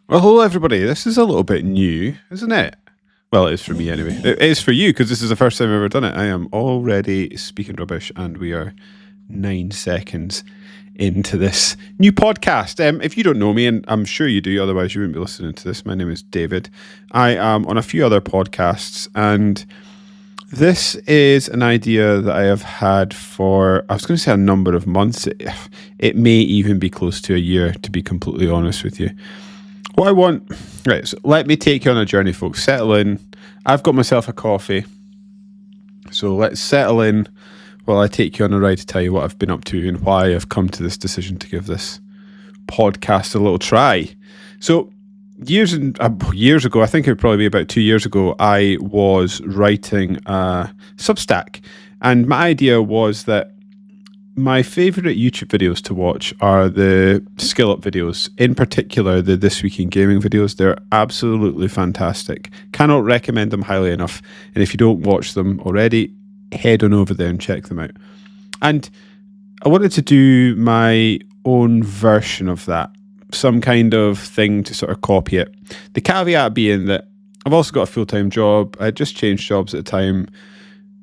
Well, hello, everybody. This is a little bit new, isn't it? Well, it is for me anyway. It is for you because this is the first time I've ever done it. I am already speaking rubbish, and we are 9 seconds into this new podcast. If you don't know me, and I'm sure you do, otherwise you wouldn't be listening to this, my name is David. I am on a few other podcasts, and this is an idea that I have had for, I was going to say a number of months. It may even be close to a year, to be completely honest with you. What I want, right, so let me take you on a journey, folks. Settle in. I've got myself a coffee. So let's settle in while I take you on a ride to tell you what I've been up to and why I've come to this decision to give this podcast a little try. So years ago, I think it would probably be about 2 years ago, I was writing a Substack. And my idea was that my favourite YouTube videos to watch are the skill up videos, in particular the This Week in Gaming videos. They're absolutely fantastic. Cannot recommend them highly enough. And if you don't watch them already, head on over there and check them out. And I wanted to do my own version of that, some kind of thing to sort of copy it. The caveat being that I've also got a full-time job. I just changed jobs at the time.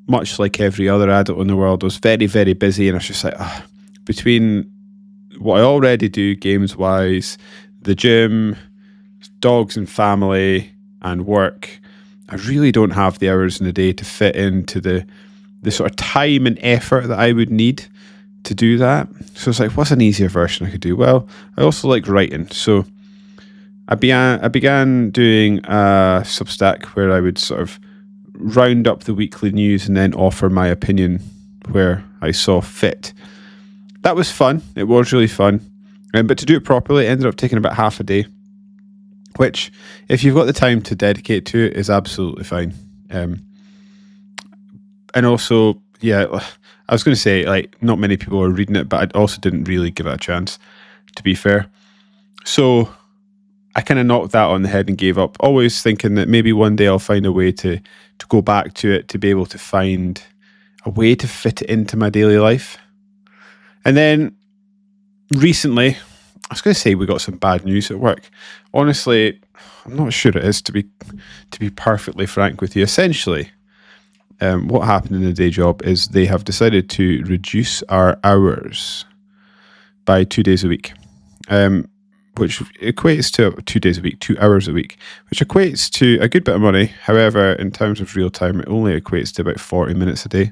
Much like every other adult in the world, I was very, very busy, and I was just like, between what I already do games-wise, the gym, dogs and family, and work, I really don't have the hours in the day to fit into the sort of time and effort that I would need to do that. So it's like, what's an easier version I could do? Well, I also like writing, so I began doing a Substack where I would sort of round up the weekly news and then offer my opinion where I saw fit. That was fun. It was really fun. But to do it properly, it ended up taking about half a day, which, if you've got the time to dedicate to it, is absolutely fine. And also, yeah, I was going to say, like, not many people were reading it, but I also didn't really give it a chance, to be fair. So I kind of knocked that on the head and gave up, always thinking that maybe one day I'll find a way to go back to it, to be able to find a way to fit it into my daily life. And then recently, I was going to say we got some bad news at work. Honestly, I'm not sure it is, to be perfectly frank with you. Essentially, what happened in the day job is they have decided to reduce our hours by 2 days a week. Which equates to 2 days a week, 2 hours a week, which equates to a good bit of money. However, in terms of real time, it only equates to about 40 minutes a day,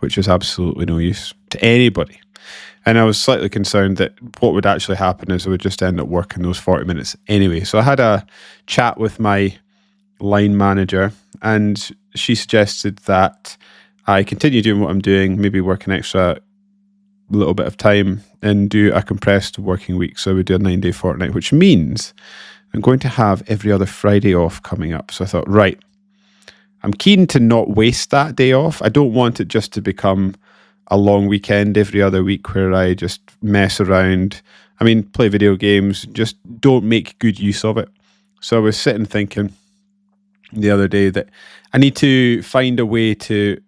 which is absolutely no use to anybody. And I was slightly concerned that what would actually happen is I would just end up working those 40 minutes anyway. So I had a chat with my line manager, and she suggested that I continue doing what I'm doing, maybe work an extra little bit of time and do a compressed working week. So I would do a 9-day fortnight, which means I'm going to have every other Friday off coming up. So I thought, right, I'm keen to not waste that day off. I don't want it just to become a long weekend every other week where I just mess around. I mean, play video games, just don't make good use of it. So I was sitting thinking the other day that I need to find a way to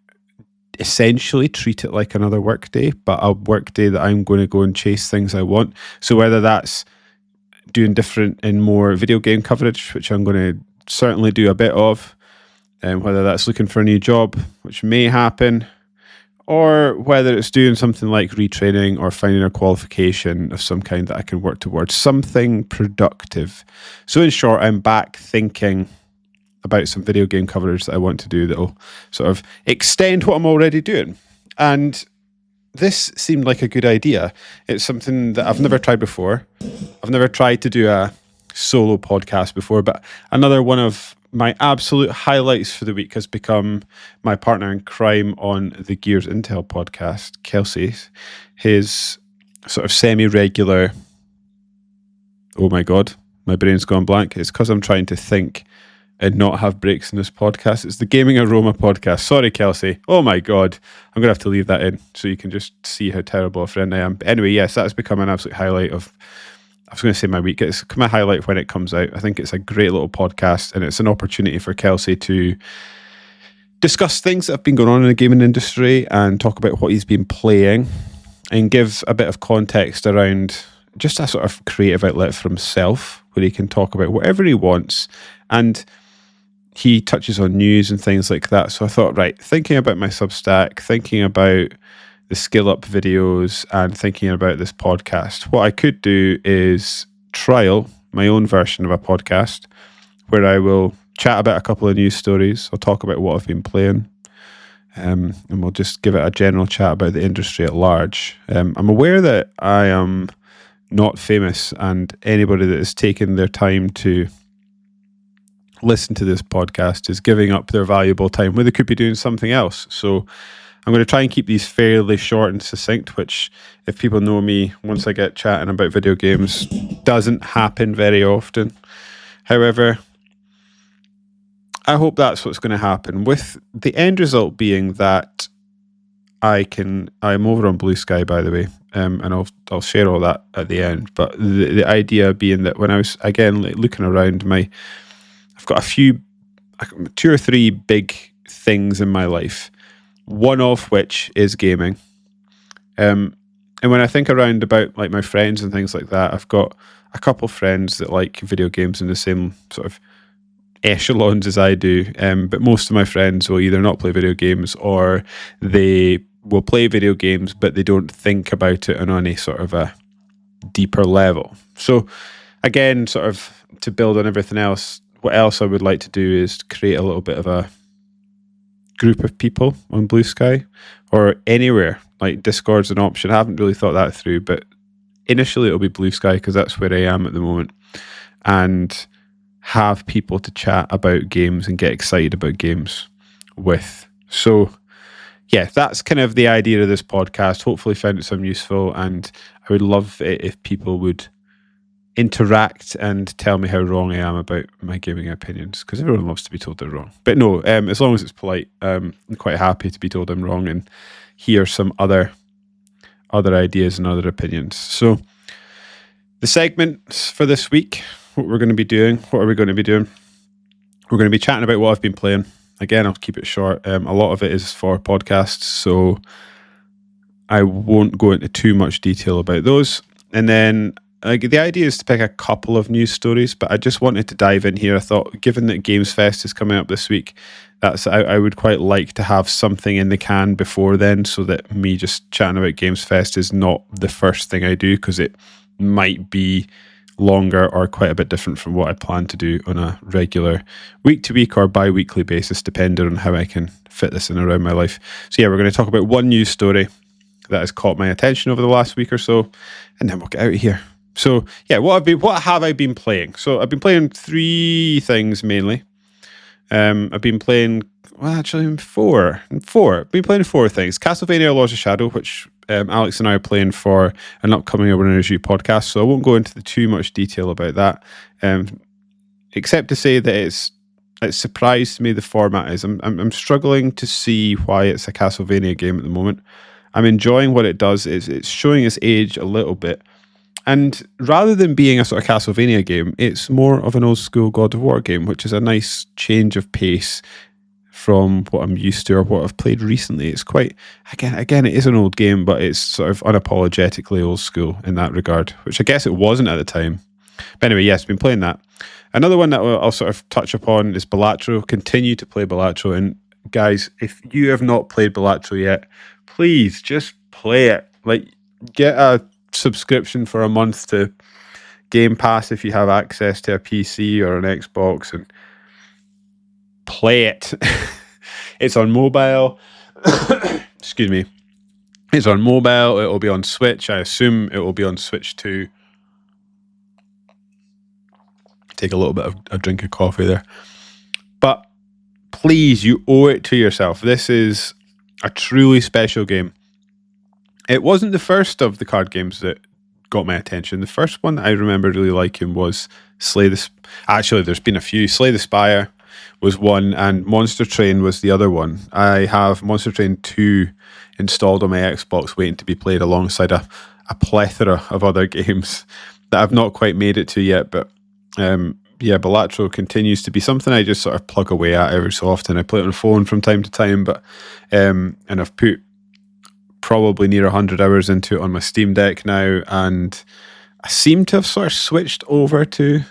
essentially treat it like another work day, but a work day that I'm going to go and chase things I want. So whether that's doing different and more video game coverage, which I'm going to certainly do a bit of, and whether that's looking for a new job, which may happen, or whether it's doing something like retraining or finding a qualification of some kind that I can work towards, something productive. So in short, I'm back thinking about some video game coverage that I want to do that'll sort of extend what I'm already doing. And this seemed like a good idea. It's something that I've never tried before. I've never tried to do a solo podcast before, but another one of my absolute highlights for the week has become my partner in crime on the Gears Intel podcast, Kelsey. His sort of semi-regular, oh my God, my brain's gone blank. It's because I'm trying to think and not have breaks in this podcast. It's the Gaming Aroma podcast. Sorry, Kelsey. Oh my God. I'm going to have to leave that in so you can just see how terrible a friend I am. But anyway, yes, that's become an absolute highlight of, I was going to say my week. It's my highlight when it comes out. I think it's a great little podcast, and it's an opportunity for Kelsey to discuss things that have been going on in the gaming industry and talk about what he's been playing and give a bit of context around just a sort of creative outlet for himself where he can talk about whatever he wants. And he touches on news and things like that. So I thought, right, thinking about my Substack, thinking about the Skill Up videos, and thinking about this podcast, what I could do is trial my own version of a podcast where I will chat about a couple of news stories. I'll talk about what I've been playing, and we'll just give it a general chat about the industry at large. I'm aware that I am not famous, and anybody that has taken their time to listen to this podcast is giving up their valuable time where they could be doing something else. So I'm going to try and keep these fairly short and succinct, which, if people know me, once I get chatting about video games, doesn't happen very often. However, I hope that's what's going to happen, with the end result being that I'm over on Blue Sky, by the way, and I'll share all that at the end. But the idea being that when I was, again, looking around, I've got two or three big things in my life, one of which is gaming. And when I think around about like my friends and things like that, I've got a couple friends that like video games in the same sort of echelons as I do. But most of my friends will either not play video games, or they will play video games, but they don't think about it on any sort of a deeper level. So again, sort of to build on everything else, what else I would like to do is create a little bit of a group of people on Blue Sky or anywhere. Like Discord's an option. I haven't really thought that through, but initially it'll be Blue Sky because that's where I am at the moment, and have people to chat about games and get excited about games with. So yeah, that's kind of the idea of this podcast. Hopefully found it some useful, and I would love it if people would interact and tell me how wrong I am about my gaming opinions, because everyone loves to be told they're wrong. But no, as long as it's polite, I'm quite happy to be told I'm wrong and hear some other ideas and other opinions. So the segments for this week, what are we going to be doing? We're going to be chatting about what I've been playing. Again, I'll keep it short. A lot of it is for podcasts, so I won't go into too much detail about those. And then the idea is to pick a couple of news stories, but I just wanted to dive in here. I thought, given that Games Fest is coming up this week, I would quite like to have something in the can before then, so that me just chatting about Games Fest is not the first thing I do, because it might be longer or quite a bit different from what I plan to do on a regular week-to-week or bi-weekly basis, depending on how I can fit this in around my life. So yeah, we're going to talk about one news story that has caught my attention over the last week or so, and then we'll get out of here. So yeah, what have I been playing? So I've been playing three things mainly. I've been playing, four. I've been playing four things. Castlevania Lords of Shadow, which Alex and I are playing for an upcoming Urban Review podcast, so I won't go into too much detail about that, except to say that it surprised me the format is. I'm struggling to see why it's a Castlevania game at the moment. I'm enjoying what it does. It's showing its age a little bit. And rather than being a sort of Castlevania game, it's more of an old school God of War game, which is a nice change of pace from what I'm used to or what I've played recently. It's quite, again, it is an old game, but it's sort of unapologetically old school in that regard, which I guess it wasn't at the time. But anyway, yes, been playing that. Another one that I'll sort of touch upon is Balatro. Continue to play Balatro. And guys, if you have not played Balatro yet, please just play it. Like, get a subscription for a month to Game Pass if you have access to a PC or an Xbox, and play it. It's on mobile. Excuse me. It's on mobile. It will be on Switch. I assume it will be on Switch too. Take a little bit of a drink of coffee there. But please, you owe it to yourself. This is a truly special game. It wasn't the first of the card games that got my attention. The first one that I remember really liking was Actually, there's been a few. Slay the Spire was one, and Monster Train was the other one. I have Monster Train 2 installed on my Xbox, waiting to be played alongside a plethora of other games that I've not quite made it to yet. But Balatro continues to be something I just sort of plug away at every so often. I play it on the phone from time to time, but and I've put probably near 100 hours into it on my Steam Deck now, and I seem to have sort of switched over to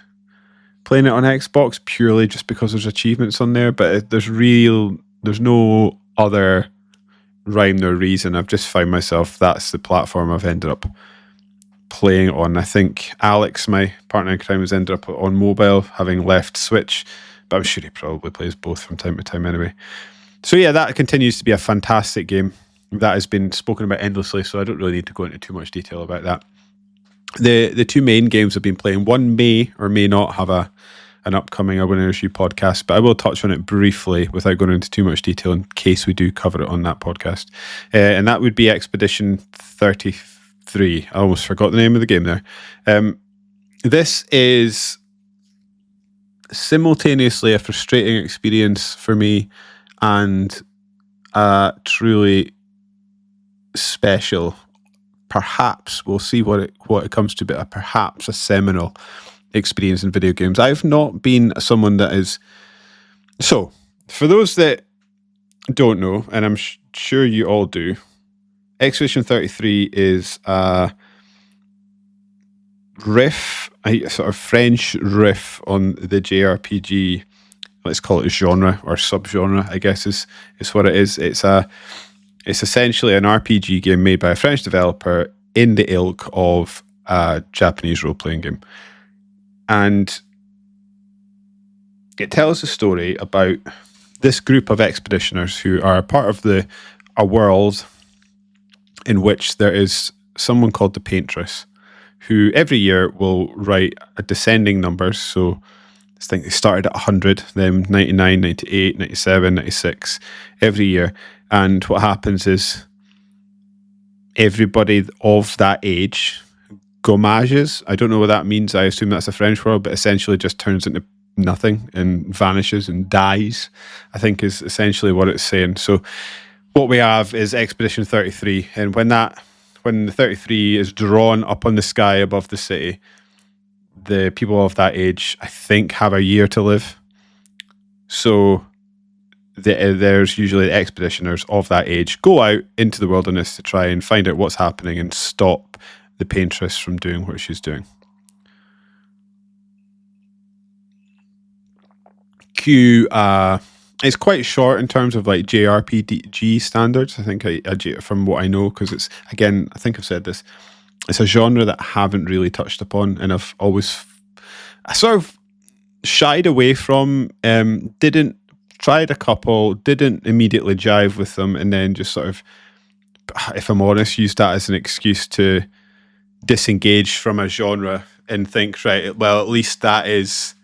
playing it on Xbox purely just because there's achievements on there, but there's no other rhyme nor reason. I've just found myself, that's the platform I've ended up playing on. I think Alex, my partner in crime, has ended up on mobile, having left Switch, but I'm sure he probably plays both from time to time anyway. So yeah, that continues to be a fantastic game that has been spoken about endlessly, so I don't really need to go into too much detail about that. The two main games I've been playing, one may or may not have an upcoming I Win Issue podcast, but I will touch on it briefly without going into too much detail in case we do cover it on that podcast. And that would be Expedition 33. I almost forgot the name of the game there. This is simultaneously a frustrating experience for me and a truly special, perhaps, we'll see what it comes to, but perhaps a seminal experience in video games. I've not been someone that is... So, for those that don't know, and I'm sure you all do, Expedition 33 is a riff, a sort of French riff on the JRPG, let's call it genre or subgenre, I guess is what it is. It's essentially an RPG game made by a French developer in the ilk of a Japanese role-playing game. And it tells a story about this group of expeditioners who are part of a world in which there is someone called the Paintress, who every year will write a descending numbers. So I think they started at 100, then 99, 98, 97, 96 every year. And what happens is everybody of that age gommages. I don't know what that means. I assume that's a French word, but essentially just turns into nothing and vanishes and dies, I think is essentially what it's saying. So what we have is Expedition 33. And when the 33 is drawn up on the sky above the city, the people of that age, I think, have a year to live. So there's usually expeditioners of that age go out into the wilderness to try and find out what's happening and stop the Paintress from doing what she's doing. It's quite short in terms of like JRPG standards, I think, from what I know, because it's, again, I think I've said this, it's a genre that I haven't really touched upon, and I sort of shied away from, tried a couple, didn't immediately jive with them, and then just sort of, if I'm honest, used that as an excuse to disengage from a genre and think, right, well, at least that is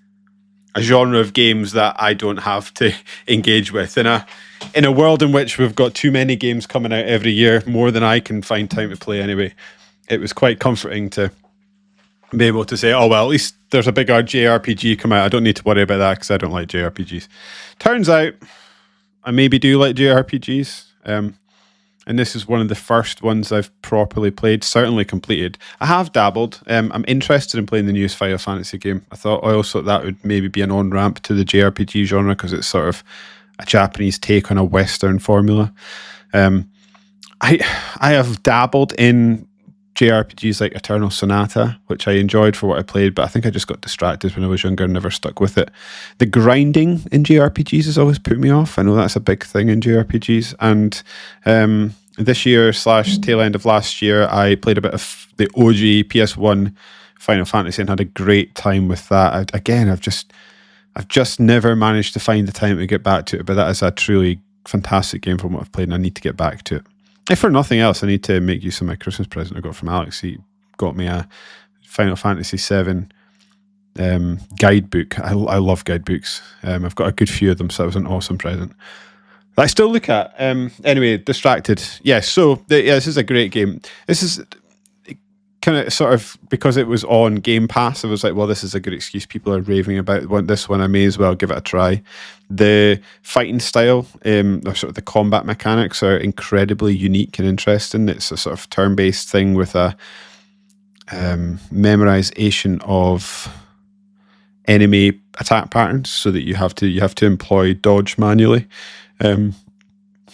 a genre of games that I don't have to engage with. In a world in which we've got too many games coming out every year, more than I can find time to play anyway, it was quite comforting to be able to say, oh, well, at least there's a big JRPG come out. I don't need to worry about that because I don't like JRPGs. Turns out I maybe do like JRPGs. And this is one of the first ones I've properly played, certainly completed. I have dabbled. I'm interested in playing the newest Final Fantasy game. I also thought that would maybe be an on-ramp to the JRPG genre because it's sort of a Japanese take on a Western formula. I have dabbled in JRPGs like Eternal Sonata, which I enjoyed for what I played, but I think I just got distracted when I was younger and never stuck with it. The grinding in JRPGs has always put me off. I know that's a big thing in JRPGs, and this year / tail end of last year, I played a bit of the OG PS1 Final Fantasy and had a great time with that. I've just never managed to find the time to get back to it, but that is a truly fantastic game from what I've played, and I need to get back to it. If for nothing else, I need to make use of my Christmas present I got from Alex. He got me a Final Fantasy VII guidebook. I love guidebooks. I've got a good few of them, so that was an awesome present that I still look at. Anyway, distracted. Yes, so this is a great game. This is kind of sort of, because it was on Game Pass, I was like, well, this is a good excuse. People are raving about this one. I may as well give it a try. The fighting style, or sort of the combat mechanics, are incredibly unique and interesting. It's a sort of turn-based thing with a memorization of enemy attack patterns, so that you have to employ dodge manually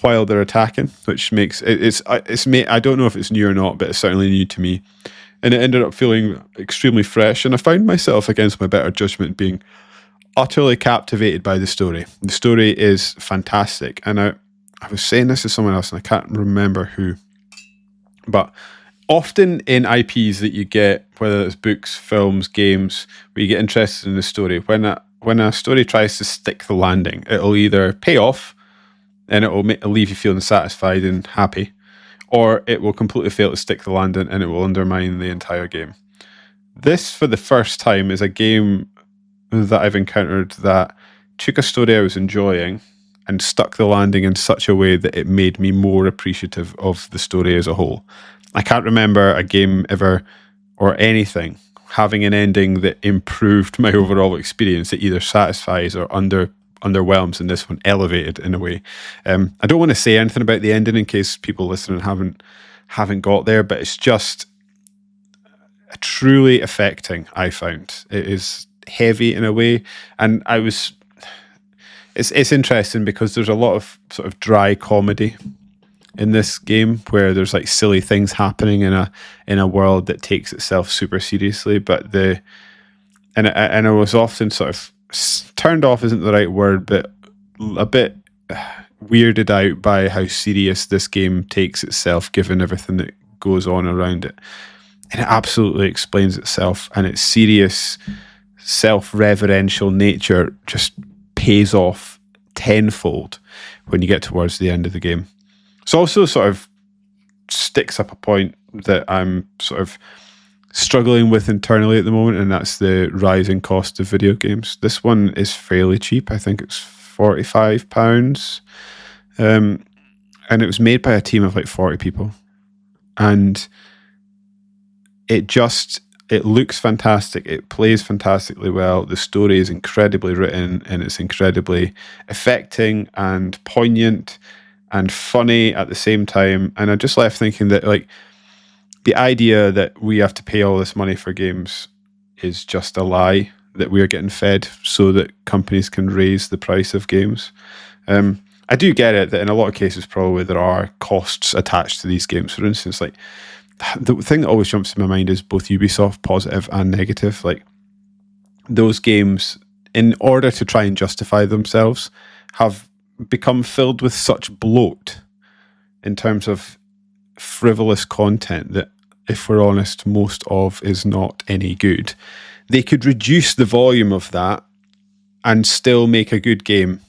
while they're attacking, which makes it's I don't know if it's new or not, but it's certainly new to me. and it ended up feeling extremely fresh. And I found myself, against my better judgment, being utterly captivated by the story. The story is fantastic, and I was saying this to someone else, and I can't remember who, but often in IPs that you get, whether it's books, films, games, where you get interested in the story, when a story tries to stick the landing, it'll either pay off and it'll leave you feeling satisfied and happy, or it will completely fail to stick the landing and it will undermine the entire game. This, for the first time, is a game that I've encountered that took a story I was enjoying and stuck the landing in such a way that it made me more appreciative of the story as a whole. I can't remember a game ever, or anything, having an ending that improved my overall experience. It either satisfies or underwhelms, and this one elevated in a way. I don't want to say anything about the ending in case people listening haven't got there, but it's just truly affecting. I found it is heavy in a way, and it's interesting because there's a lot of sort of dry comedy in this game where there's like silly things happening in a world that takes itself super seriously, but I was often sort of turned off isn't the right word, but a bit weirded out by how serious this game takes itself given everything that goes on around it. And it absolutely explains itself, and its serious self-reverential nature just pays off tenfold when you get towards the end of the game. It's also sort of sticks up a point that I'm sort of struggling with internally at the moment, and that's the rising cost of video games. This one is fairly cheap. I think it's £45. And it was made by a team of like 40 people. And it looks fantastic. It plays fantastically well. The story is incredibly written, and it's incredibly affecting and poignant and funny at the same time. And I just left thinking that like the idea that we have to pay all this money for games is just a lie that we're getting fed so that companies can raise the price of games. I do get it that in a lot of cases probably there are costs attached to these games. For instance, like the thing that always jumps to my mind is both Ubisoft, positive and negative. Like those games, in order to try and justify themselves, have become filled with such bloat in terms of frivolous content that, if we're honest, most of is not any good. They could reduce the volume of that and still make a good game.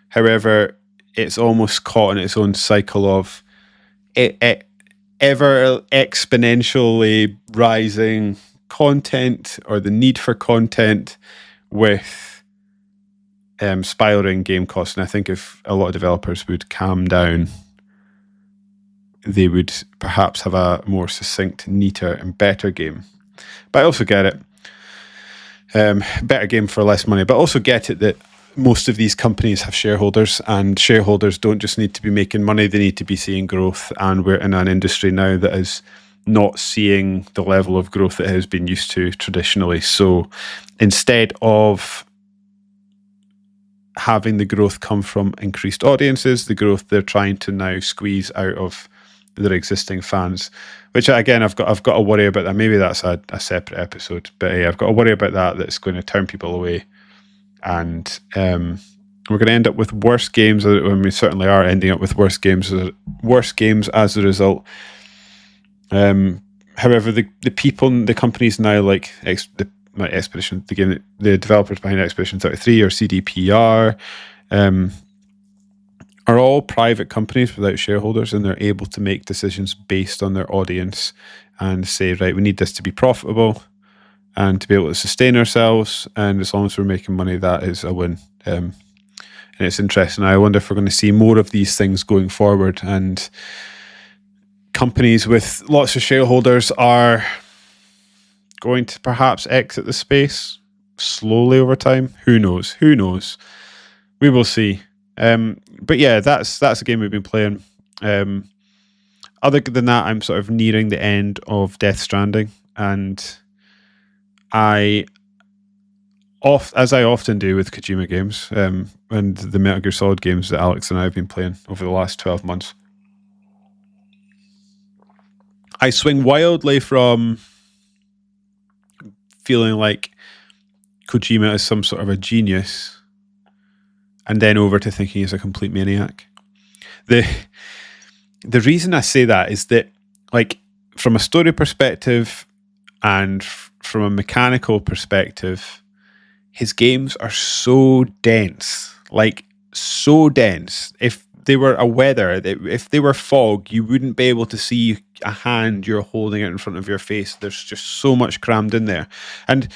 However, it's almost caught in its own cycle of ever exponentially rising content, or the need for content, with spiraling game costs. And I think if a lot of developers would calm down, they would perhaps have a more succinct, neater and better game. But I also get it. Better game for less money, but also get it that most of these companies have shareholders, and shareholders don't just need to be making money, they need to be seeing growth. And we're in an industry now that is not seeing the level of growth that it has been used to traditionally. So instead of having the growth come from increased audiences, the growth they're trying to now squeeze out of their existing fans, which again I've got to worry about that. Maybe that's a separate episode, but yeah, I've got to worry about that's going to turn people away, and we're going to end up with worse games. And we certainly are ending up with worse games as a result. However, the people, the companies now, like Expedition, the developers behind Expedition 33 or CDPR, are all private companies without shareholders, and they're able to make decisions based on their audience and say, right, we need this to be profitable and to be able to sustain ourselves, and as long as we're making money, that is a win. And it's interesting. I wonder if we're going to see more of these things going forward, and companies with lots of shareholders are going to perhaps exit the space slowly over time. Who knows? We will see. But yeah, that's a game we've been playing. Other than that, I'm sort of nearing the end of Death Stranding, and as I often do with Kojima games, and the Metal Gear Solid games that Alex and I have been playing over the last 12 months, I swing wildly from feeling like Kojima is some sort of a genius, and then over to thinking he's a complete maniac. The reason I say that is that, like, from a story perspective and from a mechanical perspective, his games are so dense, like so dense. If they were a weather, if they were fog, you wouldn't be able to see a hand you're holding it in front of your face. There's just so much crammed in there. And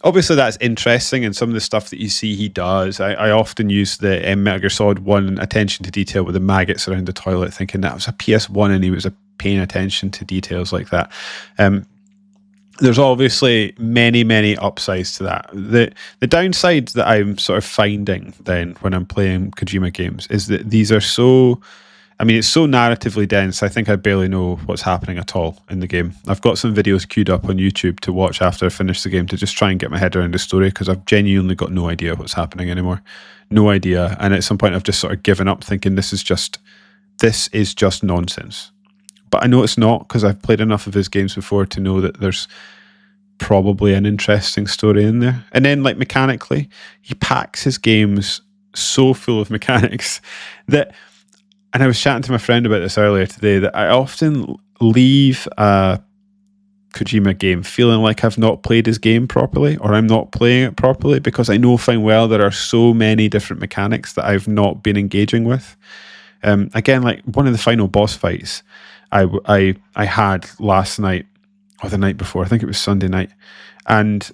obviously that's interesting, and some of the stuff that you see he does. I often use the Metal Gear Solid 1 attention to detail with the maggots around the toilet, thinking that was a PS1 and he was paying attention to details like that. There's obviously many upsides to that. The downside that I'm sort of finding then when I'm playing Kojima games is that these are so... I mean, it's so narratively dense, I think I barely know what's happening at all in the game. I've got some videos queued up on YouTube to watch after I finish the game to just try and get my head around the story, because I've genuinely got no idea what's happening anymore. No idea. And at some point I've just sort of given up, thinking this is just nonsense. But I know it's not, because I've played enough of his games before to know that there's probably an interesting story in there. And then, like, mechanically, he packs his games so full of mechanics that... And I was chatting to my friend about this earlier today, that I often leave a Kojima game feeling like I've not played his game properly, or I'm not playing it properly, because I know fine well there are so many different mechanics that I've not been engaging with. Again, like one of the final boss fights I had last night, or the night before, I think it was Sunday night, and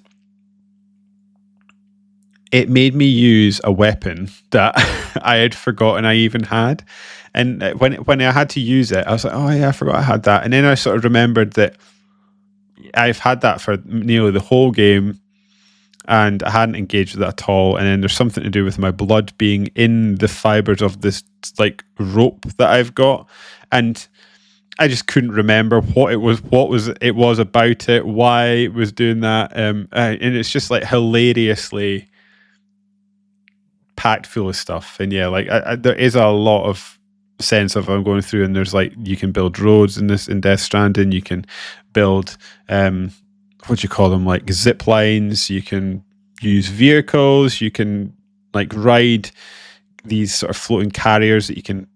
it made me use a weapon that I had forgotten I even had. And when I had to use it, I was like, oh yeah, I forgot I had that. And then I sort of remembered that I've had that for nearly the whole game, and I hadn't engaged with it at all. And then there's something to do with my blood being in the fibers of this like rope that I've got, and I just couldn't remember what it was about it, why it was doing that, and it's just like hilariously packed full of stuff. And yeah, like there is a lot of sense of I'm going through, and there's like, you can build roads in Death Stranding, you can build what do you call them, like zip lines, you can use vehicles, you can like ride these sort of floating carriers that you can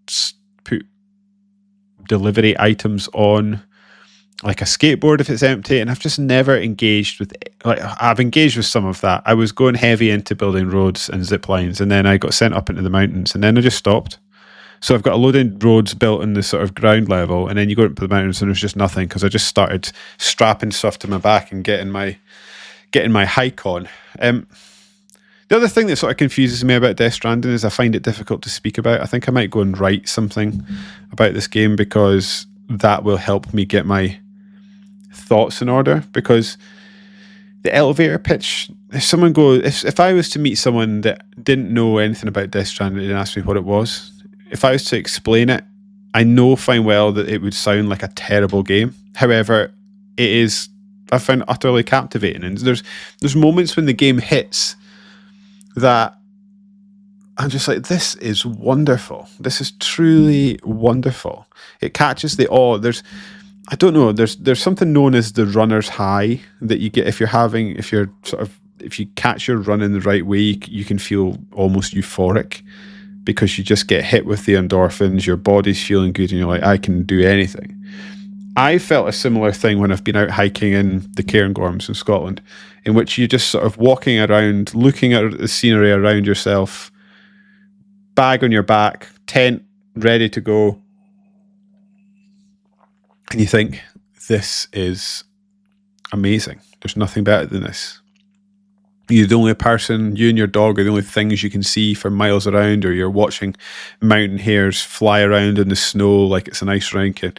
put delivery items on, like a skateboard if it's empty. And I've just never engaged with, like, I've engaged with some of that. I was going heavy into building roads and zip lines, and then I got sent up into the mountains, and then I just stopped. So I've got a load of roads built in the sort of ground level, and then you go up to the mountains and there's just nothing, because I just started strapping stuff to my back and getting my hike on. The other thing that sort of confuses me about Death Stranding is I find it difficult to speak about. I think I might go and write something about this game, because that will help me get my thoughts in order. Because the elevator pitch, if I was to meet someone that didn't know anything about Death Stranding and asked me what it was, if I was to explain it, I know fine well that it would sound like a terrible game. However, it is, I found it utterly captivating. And there's moments when the game hits that I'm just like, this is wonderful. This is truly wonderful. It catches the awe. There's something known as the runner's high that you get if you catch your run in the right way, you can feel almost euphoric, because you just get hit with the endorphins, your body's feeling good, and you're like, I can do anything. I felt a similar thing when I've been out hiking in the Cairngorms in Scotland, in which you're just sort of walking around, looking at the scenery around yourself, bag on your back, tent ready to go, and you think, this is amazing. There's nothing better than this. You're the only person, you and your dog are the only things you can see for miles around, or you're watching mountain hares fly around in the snow like it's an ice rink. And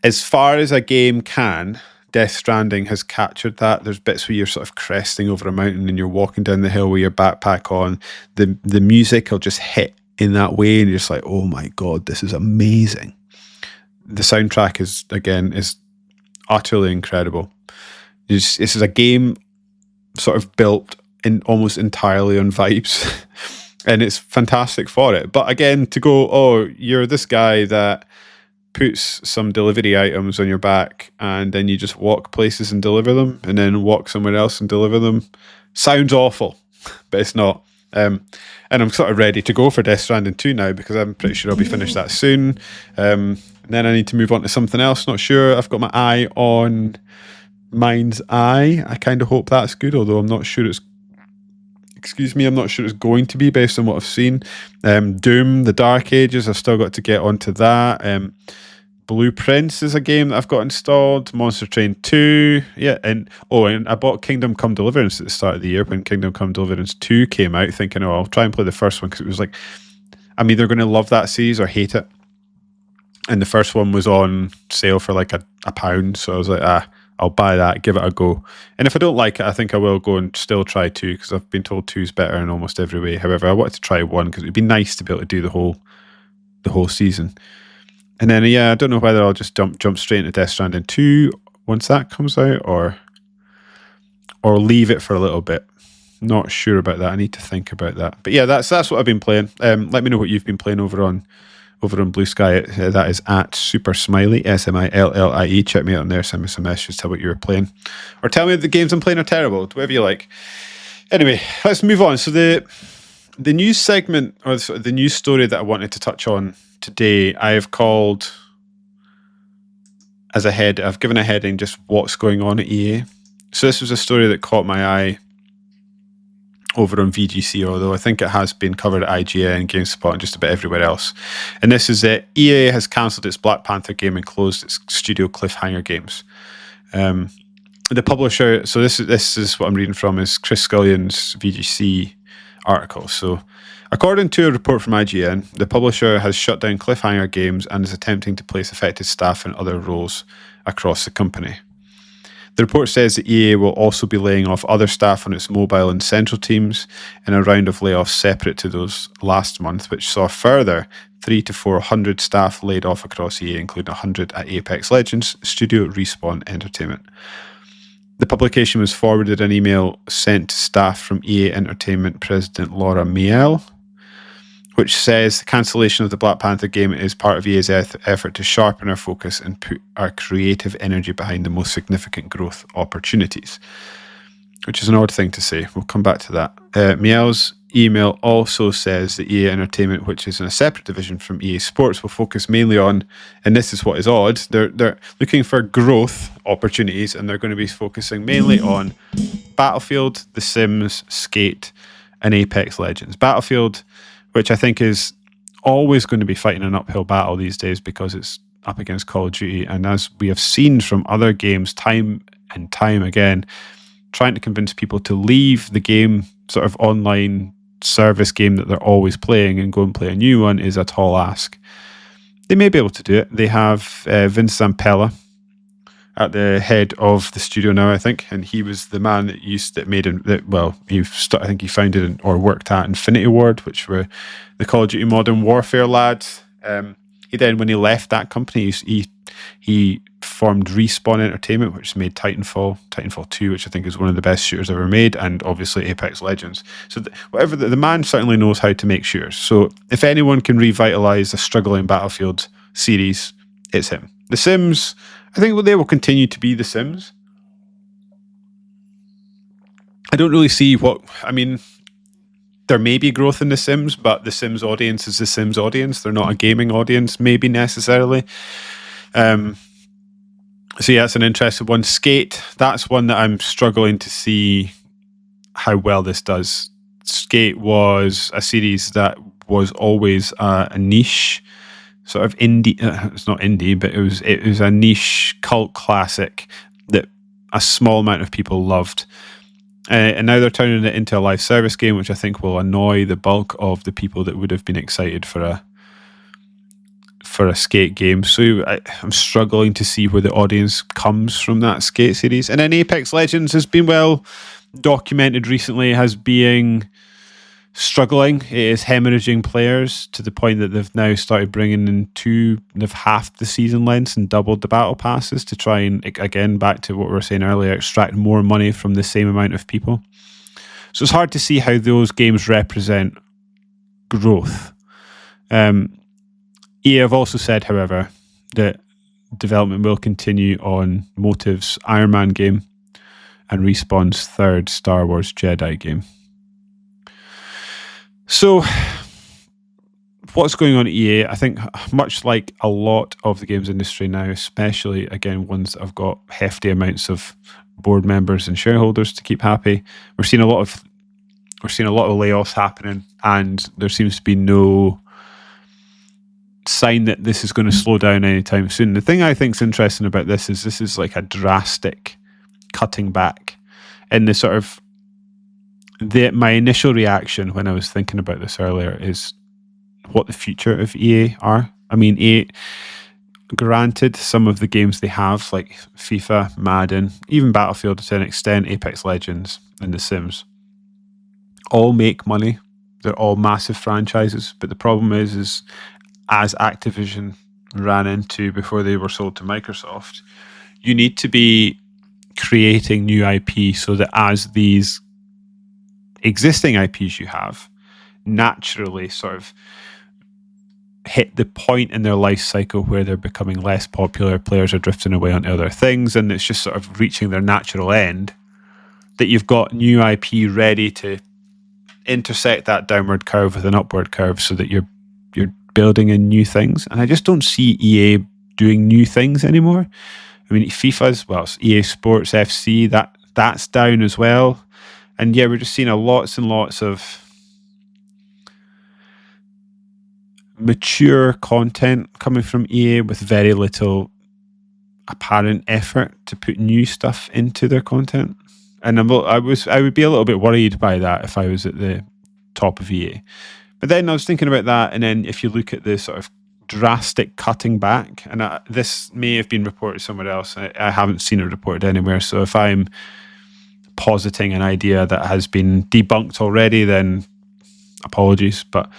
as far as a game can, Death Stranding has captured that. There's bits where you're sort of cresting over a mountain and you're walking down the hill with your backpack on. The music will just hit in that way, and you're just like, oh my God, this is amazing. The soundtrack is utterly incredible. This is a game sort of built in almost entirely on vibes, and it's fantastic for it. But again, to go, oh, you're this guy that puts some delivery items on your back, and then you just walk places and deliver them, and then walk somewhere else and deliver them. Sounds awful, but it's not. And I'm sort of ready to go for Death Stranding 2 now, because I'm pretty sure I'll be finished that soon. And then I need to move on to something else. Not sure. I've got my eye on Mind's Eye. I kind of hope that's good, although I'm not sure it's going to be based on what I've seen. Doom, The Dark Ages, I've still got to get onto that. Blueprints is a game that I've got installed. Monster Train 2. Yeah, and I bought Kingdom Come Deliverance at the start of the year when Kingdom Come Deliverance 2 came out, thinking, I'll try and play the first one, because it was like, I'm either going to love that series or hate it. And the first one was on sale for like a pound, so I was like, I'll buy that, give it a go. And if I don't like it, I think I will go and still try 2, because I've been told 2's better in almost every way. However, I wanted to try 1 because it'd be nice to be able to do the whole season. And then, I don't know whether I'll just jump straight into Death Stranding 2 once that comes out, or leave it for a little bit. Not sure about that. I need to think about that. But yeah, that's what I've been playing. Let me know what you've been playing over on Blue Sky. That is at SuperSmillie, SMILLIE. Check me out on there. Send me some messages. Tell me what you were playing, or tell me if the games I'm playing are terrible. Whatever you like. Anyway, let's move on. So the news segment, or the news story that I wanted to touch on today, I have called I've given a heading, just what's going on at EA. So this was a story that caught my eye over on VGC, although I think it has been covered at IGN, GameSpot, and just about everywhere else. And this is that EA has cancelled its Black Panther game and closed its studio Cliffhanger Games. The publisher, so this is what I'm reading from, is Chris Scullion's VGC article. So, according to a report from IGN, the publisher has shut down Cliffhanger Games and is attempting to place affected staff in other roles across the company. The report says that EA will also be laying off other staff on its mobile and central teams in a round of layoffs separate to those last month, which saw further 300 to 400 staff laid off across EA, including 100 at Apex Legends studio Respawn Entertainment. The publication was forwarded an email sent to staff from EA Entertainment President Laura Miele, which says the cancellation of the Black Panther game is part of EA's effort to sharpen our focus and put our creative energy behind the most significant growth opportunities, which is an odd thing to say. We'll come back to that. Miele's email also says that EA Entertainment, which is in a separate division from EA Sports, will focus mainly on, and this is what is odd, they're looking for growth opportunities, and they're going to be focusing mainly on Battlefield, The Sims, Skate, and Apex Legends. Battlefield, which I think is always going to be fighting an uphill battle these days because it's up against Call of Duty. And as we have seen from other games time and time again, trying to convince people to leave the game, sort of online service game that they're always playing, and go and play a new one is a tall ask. They may be able to do it. They have Vince Zampella at the head of the studio now, I think, and he was the man that I think he founded or worked at Infinity Ward, which were the Call of Duty Modern Warfare lads. He then, when he left that company, he formed Respawn Entertainment, which made Titanfall 2, which I think is one of the best shooters ever made, and obviously Apex Legends. So the man certainly knows how to make shooters. So if anyone can revitalize a struggling Battlefield series, it's him. The Sims, I think they will continue to be The Sims. I don't really see there may be growth in The Sims, but The Sims audience is The Sims audience. They're not a gaming audience, maybe necessarily. So yeah, it's an interesting one. Skate, that's one that I'm struggling to see how well this does. Skate was a series that was always a niche, sort of indie. It's not indie, but it was a niche cult classic that a small amount of people loved. And now they're turning it into a live service game, which I think will annoy the bulk of the people that would have been excited for a skate game. So I'm struggling to see where the audience comes from that skate series. And then Apex Legends has been well documented recently as being struggling. It is hemorrhaging players to the point that they've now started bringing in they've halved the season lengths and doubled the battle passes to try and, again, back to what we were saying earlier, extract more money from the same amount of people. So it's hard to see how those games represent growth. EA have also said, however, that development will continue on Motive's Iron Man game and Respawn's third Star Wars Jedi game. So, what's going on at EA? I think much like a lot of the games industry now, especially, again, ones that have got hefty amounts of board members and shareholders to keep happy, we're seeing a lot of layoffs happening, and there seems to be no sign that this is going to slow down anytime soon. The thing I think is interesting about this is like a drastic cutting back in the sort of my initial reaction when I was thinking about this earlier is what the future of EA are. I mean, EA, granted, some of the games they have, like FIFA, Madden, even Battlefield to an extent, Apex Legends and The Sims, all make money. They're all massive franchises, but the problem is as Activision ran into before they were sold to Microsoft, you need to be creating new IP so that as these existing IPs you have naturally sort of hit the point in their life cycle where they're becoming less popular, players are drifting away onto other things, and it's just sort of reaching their natural end, that you've got new IP ready to intersect that downward curve with an upward curve so that you're building in new things. And I just don't see EA doing new things anymore. I mean, FIFA's, well, it's EA Sports FC, that's down as well. And yeah, we're just seeing lots and lots of mature content coming from EA with very little apparent effort to put new stuff into their content. And I would be a little bit worried by that if I was at the top of EA. But then I was thinking about that, and then if you look at the sort of drastic cutting back, and this may have been reported somewhere else, I haven't seen it reported anywhere, so if I'm positing an idea that has been debunked already, then apologies, but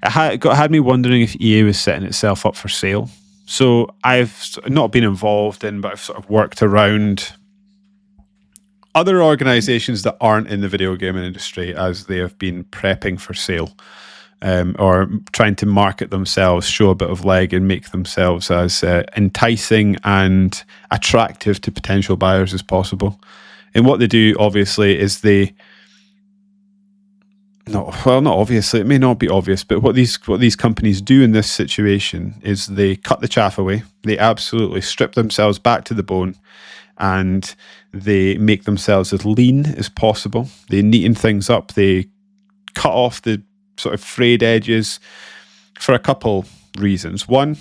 it had me wondering if EA was setting itself up for sale. So I've not been involved in, but I've sort of worked around other organizations that aren't in the video gaming industry as they have been prepping for sale. Or trying to market themselves, show a bit of leg, and make themselves as enticing and attractive to potential buyers as possible. And what they do, obviously, is not obviously, it may not be obvious, but what these companies do in this situation is they cut the chaff away. They absolutely strip themselves back to the bone, and they make themselves as lean as possible. They neaten things up. They cut off the sort of frayed edges for a couple reasons. One,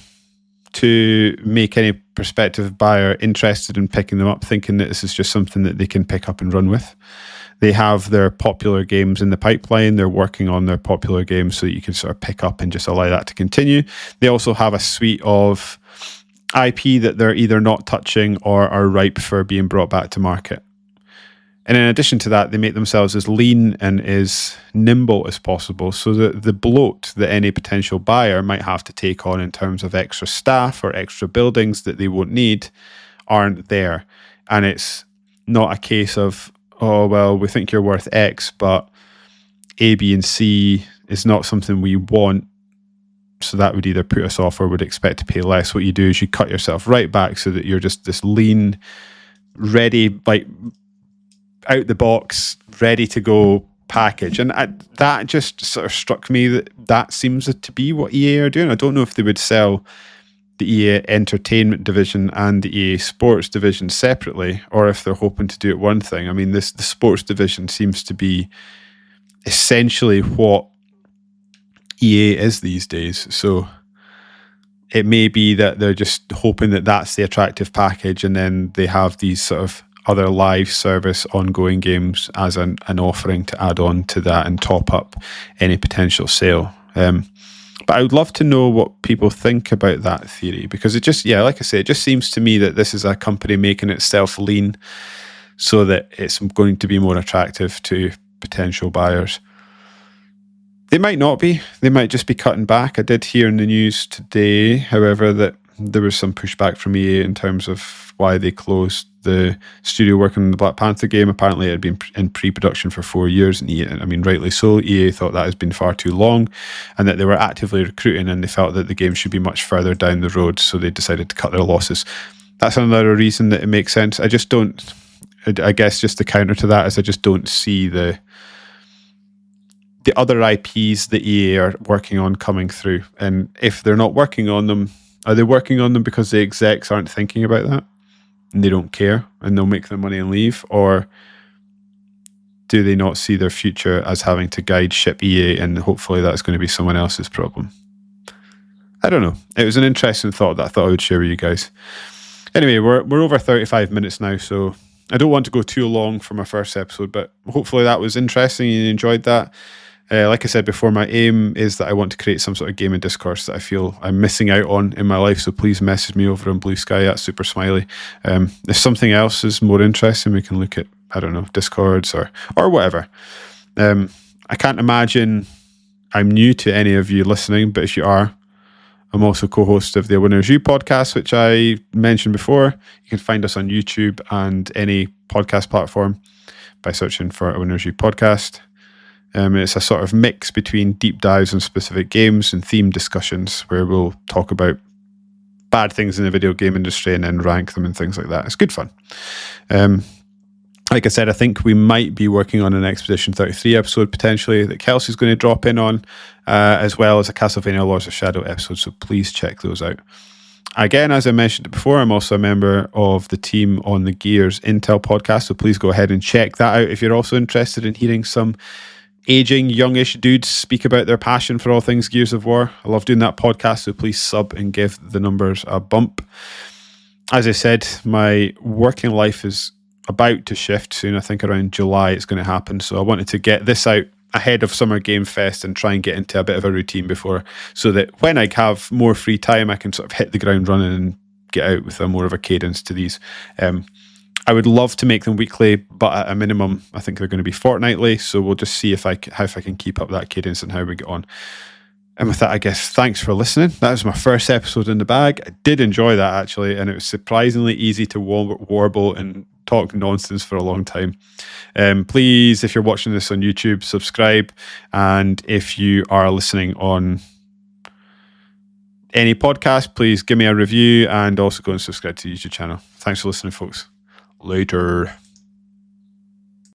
to make any prospective buyer interested in picking them up, thinking that this is just something that they can pick up and run with. They have their popular games in the pipeline. They're working on their popular games so that you can sort of pick up and just allow that to continue. They also have a suite of IP that they're either not touching or are ripe for being brought back to market. And in addition to that, they make themselves as lean and as nimble as possible so that the bloat that any potential buyer might have to take on in terms of extra staff or extra buildings that they won't need aren't there. And it's not a case of, oh, well, we think you're worth X, but A, B, and C is not something we want. So that would either put us off or would expect to pay less. What you do is you cut yourself right back so that you're just this lean, ready, like out the box, ready to go package. And that just sort of struck me that seems to be what EA are doing. I don't know if they would sell the EA Entertainment division and the EA Sports division separately, or if they're hoping to do it one thing. I mean, the sports division seems to be essentially what EA is these days. So it may be that they're just hoping that that's the attractive package, and then they have these sort of other live service ongoing games as an offering to add on to that and top up any potential sale. But I would love to know what people think about that theory, because it just, yeah, like I say, it just seems to me that this is a company making itself lean so that it's going to be more attractive to potential buyers. They might not be. They might just be cutting back. I did hear in the news today, however, that there was some pushback from EA in terms of why they closed the studio working on the Black Panther game. Apparently it had been in pre-production for 4 years, and EA, I mean, rightly so, EA thought that has been far too long, and that they were actively recruiting, and they felt that the game should be much further down the road, so they decided to cut their losses. That's another reason that it makes sense. I guess just the counter to that is I just don't see the other IPs that EA are working on coming through. And if they're not working on them, are they working on them because the execs aren't thinking about that and they don't care and they'll make their money and leave? Or do they not see their future as having to guide ship EA, and hopefully that's going to be someone else's problem? I don't know. It was an interesting thought that I thought I would share with you guys. Anyway, we're over 35 minutes now, so I don't want to go too long for my first episode, but hopefully that was interesting and you enjoyed that. Like I said before, my aim is that I want to create some sort of gaming discourse that I feel I'm missing out on in my life. So please message me over on Blue Sky at SuperSmillie. If something else is more interesting, we can look at, I don't know, Discords or whatever. I can't imagine I'm new to any of you listening, but if you are, I'm also co-host of the Winner's You podcast, which I mentioned before. You can find us on YouTube and any podcast platform by searching for a Winner's You podcast. It's a sort of mix between deep dives on specific games and themed discussions where we'll talk about bad things in the video game industry and then rank them and things like that. It's good fun. Like I said, I think we might be working on an Expedition 33 episode potentially that Kelsey's going to drop in on, as well as a Castlevania Lords of Shadow episode, so please check those out. Again, as I mentioned before, I'm also a member of the team on the Gears Intel podcast, so please go ahead and check that out if you're also interested in hearing some aging, youngish dudes speak about their passion for all things Gears of War. I love doing that podcast, so please sub and give the numbers a bump. As I said, my working life is about to shift soon. I think around July it's going to happen, so I wanted to get this out ahead of Summer Game Fest and try and get into a bit of a routine before, so that when I have more free time I can sort of hit the ground running and get out with a more of a cadence to these. I would love to make them weekly, but at a minimum, I think they're going to be fortnightly. So we'll just see if I can keep up that cadence and how we get on. And with that, I guess, thanks for listening. That was my first episode in the bag. I did enjoy that, actually, and it was surprisingly easy to warble and talk nonsense for a long time. Please, if you're watching this on YouTube, subscribe. And if you are listening on any podcast, please give me a review and also go and subscribe to the YouTube channel. Thanks for listening, folks. Later.